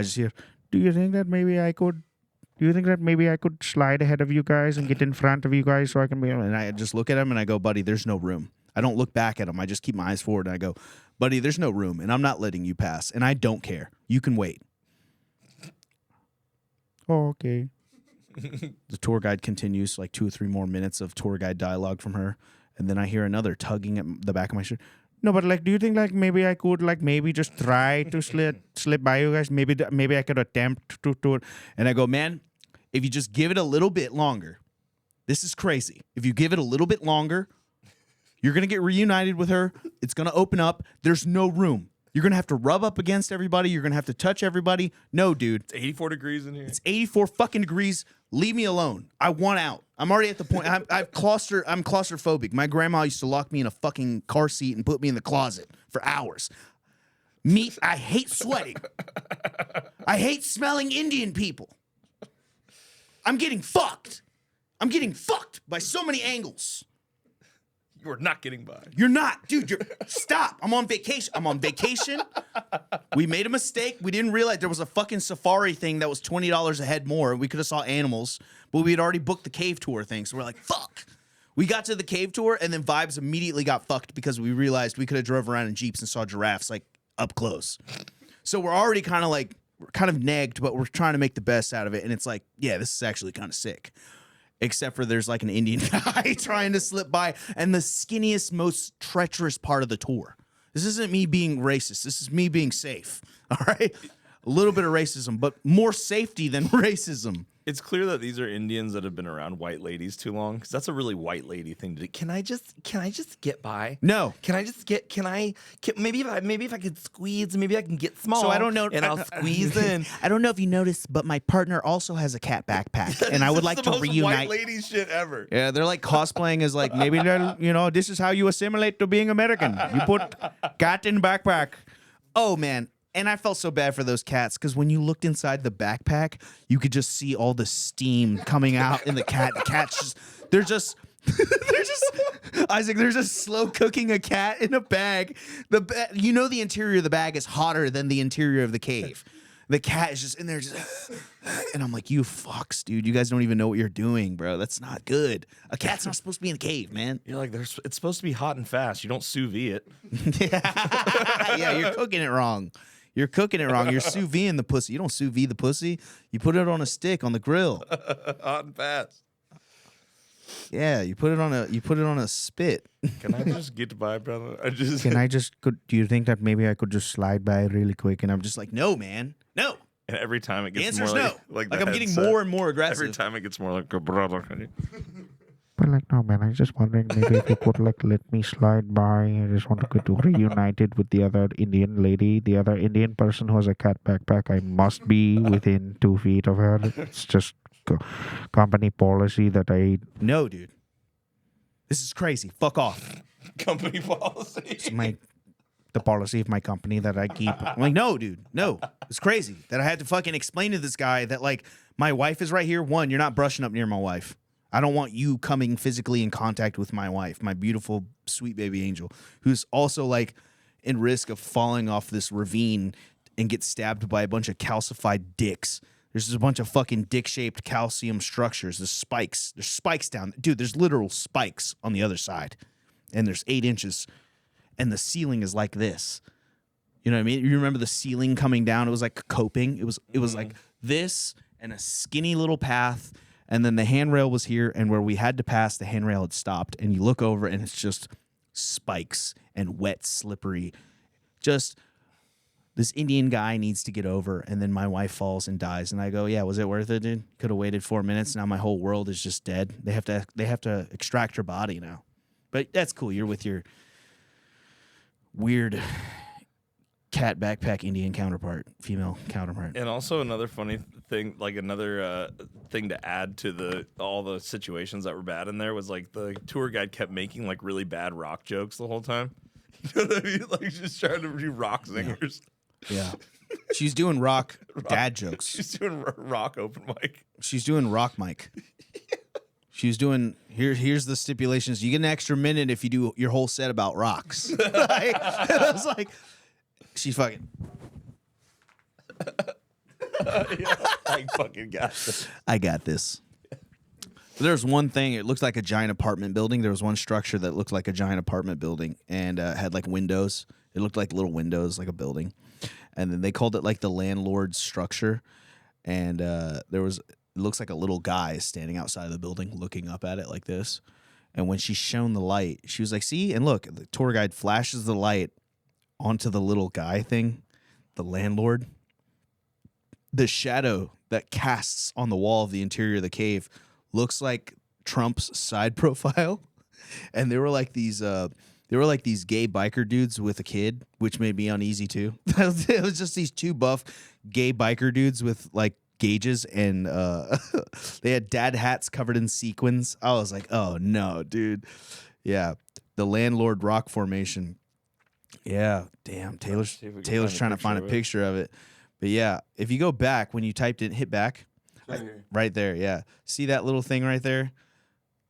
just hear, do you think that maybe I could slide ahead of you guys and get in front of you guys so I can be... And I just look at him and I go, buddy, there's no room. I don't look back at him. I just keep my eyes forward and I go, buddy, there's no room, and I'm not letting you pass, and I don't care. You can wait. Oh, okay. The tour guide continues, like 2 or 3 more minutes of tour guide dialogue from her, and then I hear another tugging at the back of my shirt. No, but like, do you think like maybe I could like maybe just try to slip by you guys? Maybe I could attempt to. And I go, man, if you just give it a little bit longer, this is crazy. If you give it a little bit longer, you're gonna get reunited with her. It's gonna open up. There's no room. You're going to have to rub up against everybody. You're going to have to touch everybody. No, dude. It's 84 degrees in here. It's 84 fucking degrees. Leave me alone. I want out. I'm already at the point. I'm claustrophobic. My grandma used to lock me in a fucking car seat and put me in the closet for hours. I hate sweating. I hate smelling Indian people. I'm getting fucked. I'm getting fucked by so many angles. You're not getting by. You're not. Dude, stop. I'm on vacation. We made a mistake. We didn't realize there was a fucking safari thing that was $20 a head more. We could have saw animals, but we had already booked the cave tour thing. So we're like, fuck. We got to the cave tour, and then vibes immediately got fucked because we realized we could have drove around in Jeeps and saw giraffes, like, up close. So we're already kind of negged, but we're trying to make the best out of it. And it's like, yeah, this is actually kind of sick. Except for there's like an Indian guy trying to slip by, and the skinniest, most treacherous part of the tour. This isn't me being racist. This is me being safe. All right? A little bit of racism, but more safety than racism. It's clear that these are Indians that have been around white ladies too long, because that's a really white lady thing to do. Can I just get by? No. Maybe if I could squeeze, maybe I can get small. So I don't know, and I'll squeeze in. I don't know if you noticed, but my partner also has a cat backpack, and I would like to reunite. White lady shit ever. Yeah, they're like cosplaying as like maybe this is how you assimilate to being American. You put cat in backpack. Oh man. And I felt so bad for those cats because when you looked inside the backpack, you could just see all the steam coming out in the cat. The cats they're just Isaac, they're just slow cooking a cat in a bag. The interior of the bag is hotter than the interior of the cave. The cat is just in there, and I'm like, you fucks, dude. You guys don't even know what you're doing, bro. That's not good. A cat's not supposed to be in a cave, man. You're like, it's supposed to be hot and fast. You don't sous vide it. Yeah, you're cooking it wrong. You're cooking it wrong. You're sous videing the pussy. You don't sous vide the pussy. You put it on a stick on the grill. Hot and fast. Yeah, you put it on a spit. Can I just get by, brother? Do you think that maybe I could just slide by really quick? And I'm just like, no, man, no. And every time it gets the more no. like I'm getting more and more aggressive. Every time it gets more like, brother. But like, no, man, I was just wondering maybe if you could like let me slide by. I just want to get reunited with the other Indian lady, the other Indian person who has a cat backpack. I must be within 2 feet of her. It's just company policy that I... No, dude. This is crazy. Fuck off. Company policy. It's the policy of my company that I keep. I'm like, no, dude, no. It's crazy that I had to fucking explain to this guy that, like, my wife is right here. One, you're not brushing up near my wife. I don't want you coming physically in contact with my wife, my beautiful, sweet baby angel, who's also, like, in risk of falling off this ravine and get stabbed by a bunch of calcified dicks. There's just a bunch of fucking dick-shaped calcium structures. There's spikes. There's spikes down. Dude, there's literal spikes on the other side. And there's 8 inches. And the ceiling is like this. You know what I mean? You remember the ceiling coming down? It was like coping. It was like this and a skinny little path. And then the handrail was here. And where we had to pass, the handrail had stopped. And you look over and it's just spikes and wet, slippery. Just this Indian guy needs to get over. And then my wife falls and dies. And I go, yeah, was it worth it, dude? Could have waited 4 minutes. Now my whole world is just dead. They have to extract her body now. But that's cool. You're with your weird cat backpack Indian counterpart, female counterpart. And also another funny thing, like another thing to add to all the situations that were bad in there was like the tour guide kept making like really bad rock jokes the whole time. You know what I mean? Like just trying to be rock singers. Yeah. She's doing rock dad jokes. She's doing rock open mic. She's doing rock mic. She's doing here's the stipulations. You get an extra minute if you do your whole set about rocks. I was like, she's fucking. I fucking got this. I got this. There's one thing. It looks like a giant apartment building. There was one structure that looked like a giant apartment building and had like windows. It looked like little windows, like a building. And then they called it like the landlord's structure. And there was. It looks like a little guy is standing outside of the building looking up at it like this. And when she shone the light, she was like, see? And look, the tour guide flashes the light onto the little guy thing, the landlord. The shadow that casts on the wall of the interior of the cave looks like Trump's side profile. And they were like these gay biker dudes with a kid, which made me uneasy too. It was just these 2 buff gay biker dudes with like gauges and they had dad hats covered in sequins. I was like, oh no, dude. Yeah. The landlord rock formation. Yeah. Damn. Taylor's trying to find a picture of it. But yeah, if you go back when you typed it, hit back. Right there, yeah. See that little thing right there?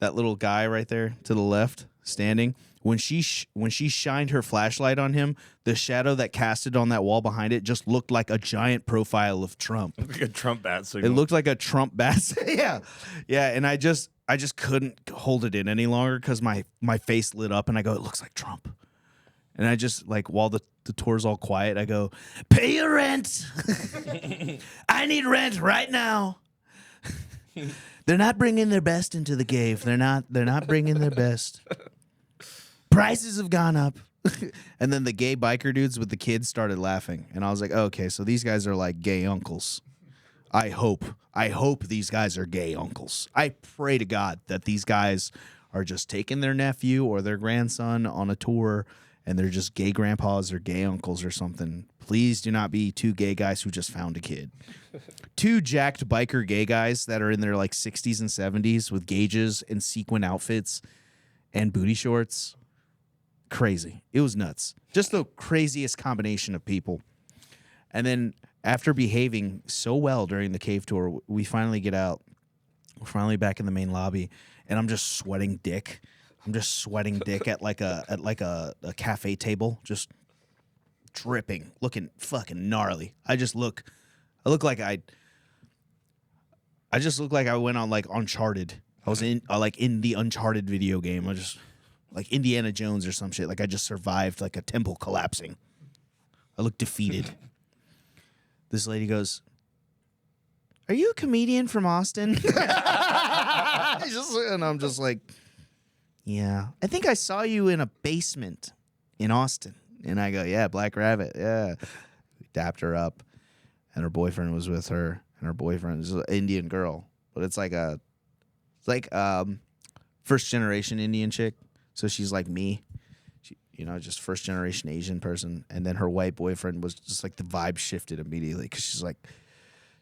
That little guy right there to the left standing? When she shined her flashlight on him, the shadow that casted on that wall behind it just looked like a giant profile of Trump. Like a Trump bat signal. It looked like a Trump bat. Yeah. And I just couldn't hold it in any longer because my face lit up and I go, it looks like Trump. And I just like while the tour's all quiet, I go, pay your rent. I need rent right now. They're not bringing their best into the cave. They're not bringing their best. Prices have gone up. And then the gay biker dudes with the kids started laughing. And I was like, okay, so these guys are like gay uncles. I hope these guys are gay uncles. I pray to God that these guys are just taking their nephew or their grandson on a tour and they're just gay grandpas or gay uncles or something. Please do not be 2 gay guys who just found a kid. 2 jacked biker gay guys that are in their like 60s and 70s with gauges and sequin outfits and booty shorts. Crazy. It was nuts. Just the craziest combination of people. And then after behaving so well during the cave tour, we finally get out. We're finally back in the main lobby, and I'm just sweating dick. I'm just sweating dick at like a cafe table, just dripping, looking fucking gnarly. I look like I went on like Uncharted. I was in in the Uncharted video game. I just like Indiana Jones or some shit. Like I just survived like a temple collapsing. I look defeated. This lady goes, "Are you a comedian from Austin?" And I'm just like, "Yeah, I think I saw you in a basement in Austin." And I go, "Yeah, Black Rabbit, yeah." We dapped her up, and her boyfriend was with her, and her boyfriend is an Indian girl, but it's like first generation Indian chick. So she's like me, just first generation Asian person. And then her white boyfriend was just like the vibe shifted immediately because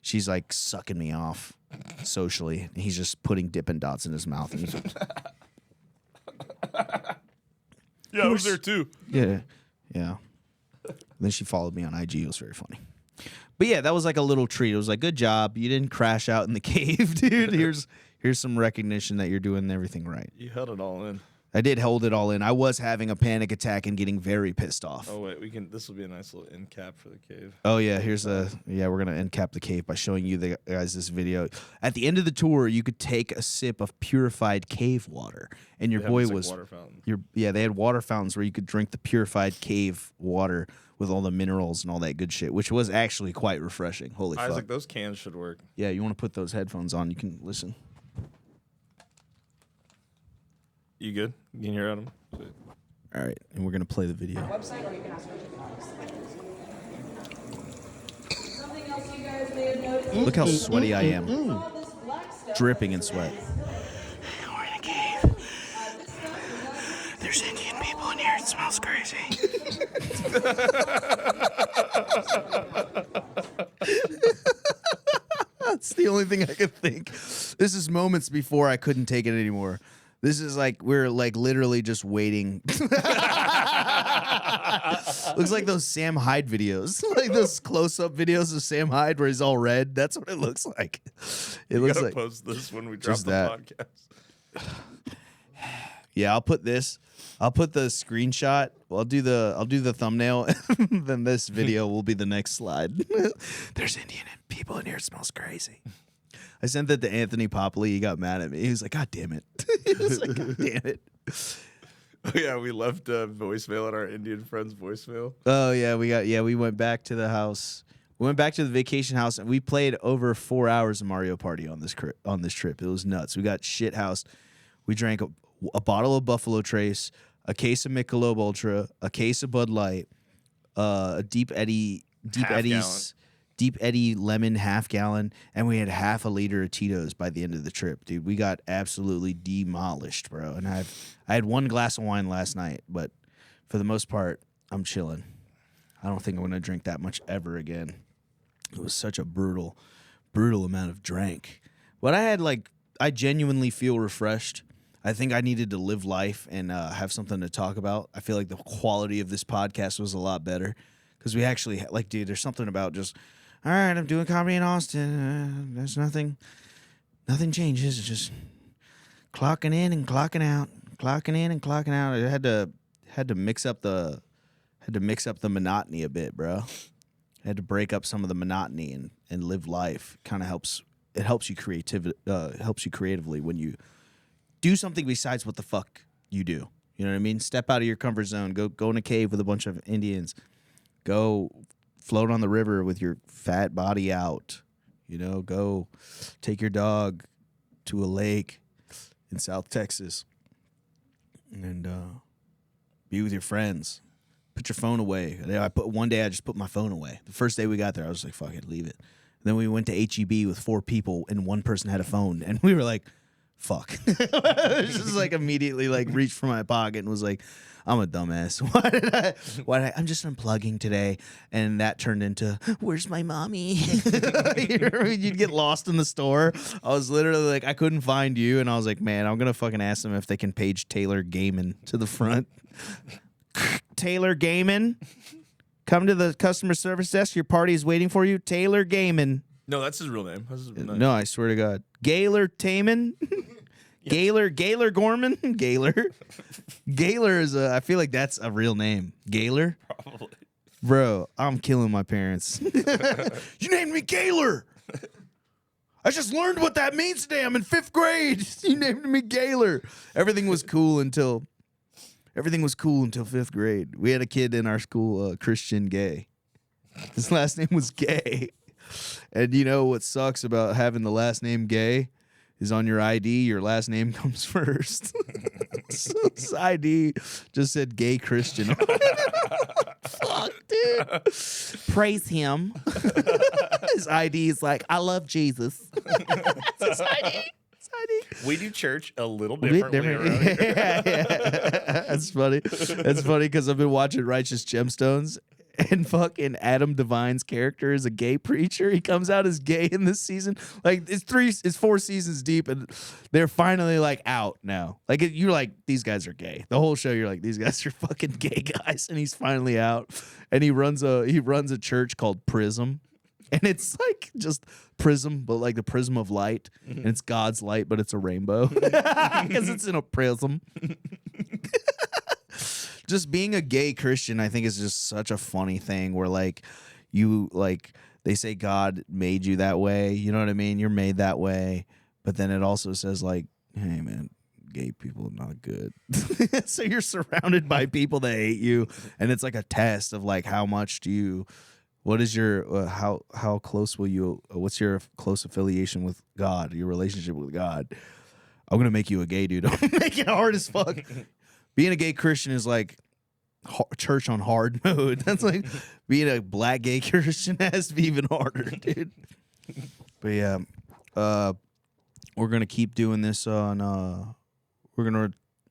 she's like sucking me off socially. And he's just putting Dippin' Dots in his mouth. And he's like, Yeah, I was there too. Yeah. Yeah. Then she followed me on IG. It was very funny. But yeah, that was like a little treat. It was like, good job. You didn't crash out in the cave, dude. Here's some recognition that you're doing everything right. You held it all in. I did hold it all in. I was having a panic attack and getting very pissed off. Oh wait, this will be a nice little end cap for the cave. Oh yeah, we're gonna end cap the cave by showing you the guys this video. At the end of the tour, you could take a sip of purified cave water, and your boy was water fountain. They had water fountains where you could drink the purified cave water with all the minerals and all that good shit, which was actually quite refreshing. Holy fuck! Isaac, those cans should work. Yeah, you want to put those headphones on? You can listen. You good? You can hear Adam? All right, and we're gonna play the video. Website, or you can ask for something else you guys may have noticed. Look how sweaty I am, All this black stuff. dripping in sweat. We're in a cave. There's Indian people in here. It smells crazy. That's the only thing I could think. This is moments before I couldn't take it anymore. This is like we're like literally just waiting. Looks like those Sam Hyde videos, like those close-up videos of Sam Hyde where he's all red. That's what it looks like. It You looks gotta like post this when we drop just the that. podcast. Yeah, I'll put this. I'll put the screenshot. Well, I'll do the thumbnail. Then this video will be the next slide. There's Indian people in here. It smells crazy. I sent that to Anthony Popley. He got mad at me. He was like, God damn it. He was like, God damn it. Oh yeah, we left a voicemail at our Indian friend's voicemail. Oh yeah, we went back to the house. We went back to the vacation house and we played over 4 hours of Mario Party on this trip. It was nuts. We got shit housed. We drank a bottle of Buffalo Trace, a case of Michelob Ultra, a case of Bud Light, a Deep Eddy lemon half gallon, and we had half a liter of Tito's by the end of the trip, dude. We got absolutely demolished, bro. And I had one glass of wine last night, but for the most part, I'm chilling. I don't think I'm gonna drink that much ever again. It was such a brutal amount of drink. But I genuinely feel refreshed. I think I needed to live life and have something to talk about. I feel like the quality of this podcast was a lot better because we actually dude, there's something about just, all right, I'm doing comedy in Austin. There's nothing changes. It's just clocking in and clocking out, clocking in and clocking out. I had to mix up the monotony a bit, bro. I had to break up some of the monotony and live life. Kind of helps. It helps you creatively when you do something besides what the fuck you do. You know what I mean? Step out of your comfort zone. Go in a cave with a bunch of Indians. Go float on the river with your fat body out. You know, go take your dog to a lake in South Texas and be with your friends. Put your phone away. One day I just put my phone away. The first day we got there, I was like, fuck it, leave it. Then we went to HEB with 4 people and one person had a phone, and we were like, fuck. Just like immediately reached for my pocket and was like, I'm a dumbass. I'm just unplugging today. And that turned into, where's my mommy? You'd get lost in the store. I was literally like, I couldn't find you. And I was like, man, I'm going to fucking ask them if they can page Taylor Gaiman to the front. Taylor Gaiman, come to the customer service desk. Your party is waiting for you. Taylor Gaiman. No, that's his real name. No, I swear to God. Gaylor Taman? Gaylor Gorman? Gaylor. Gaylor is I feel like that's a real name. Gaylor? Probably. Bro, I'm killing my parents. You named me Gaylor. I just learned what that means today. I'm in 5th grade. You named me Gaylor. Everything was cool until 5th grade. We had a kid in our school, Christian Gay. His last name was Gay. And you know what sucks about having the last name Gay is on your ID, your last name comes first. So his ID just said Gay Christian. Fuck, dude. Praise him. His ID is like, I love Jesus. That's his ID. We do church a little differently around here. Yeah. That's funny. That's funny because I've been watching Righteous Gemstones, and fucking Adam Devine's character is a gay preacher. He comes out as gay in this season. Like it's 4 seasons deep, and they're finally like out now. Like you're like, these guys are gay. The whole show, you're like, these guys are fucking gay guys, and he's finally out. And he runs a church called Prism. And it's like just prism, but like the prism of light. And it's God's light, but it's a rainbow. Because it's in a prism. Just being a gay Christian, I think, is just such a funny thing where like they say God made you that way. You know what I mean? You're made that way. But then it also says like, hey man, gay people are not good. So you're surrounded by people that hate you. And it's like a test of like, how much do you... What is your how close will you? What's your close affiliation with God? Your relationship with God? I'm gonna make you a gay dude. I'm gonna make it hard as fuck. Being a gay Christian is like church on hard mode. That's like being a black gay Christian has to be even harder, dude. But yeah, we're gonna keep doing this on. We're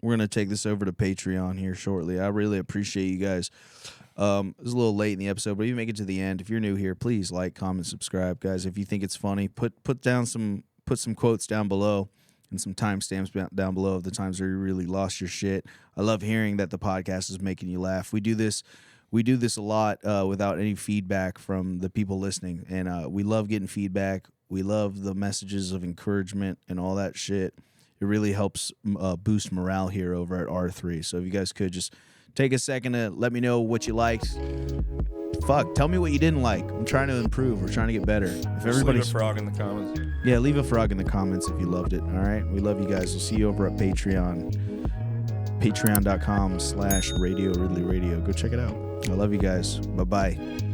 gonna take this over to Patreon here shortly. I really appreciate you guys. It was a little late in the episode, but if you make it to the end, if you're new here, please like, comment, subscribe, guys. If you think it's funny, put some quotes down below and some timestamps down below of the times where you really lost your shit. I love hearing that the podcast is making you laugh. We do this a lot without any feedback from the people listening, and we love getting feedback. We love the messages of encouragement and all that shit. It really helps boost morale here over at R3. So if you guys could just take a second to let me know what you liked. Fuck, tell me what you didn't like. I'm trying to improve. We're trying to get better. If everybody's leave a frog in the comments. Yeah, leave a frog in the comments if you loved it. All right, we love you guys. We'll see you over at Patreon. Patreon.com/Radio Ridley Radio. Go check it out. I love you guys. Bye bye.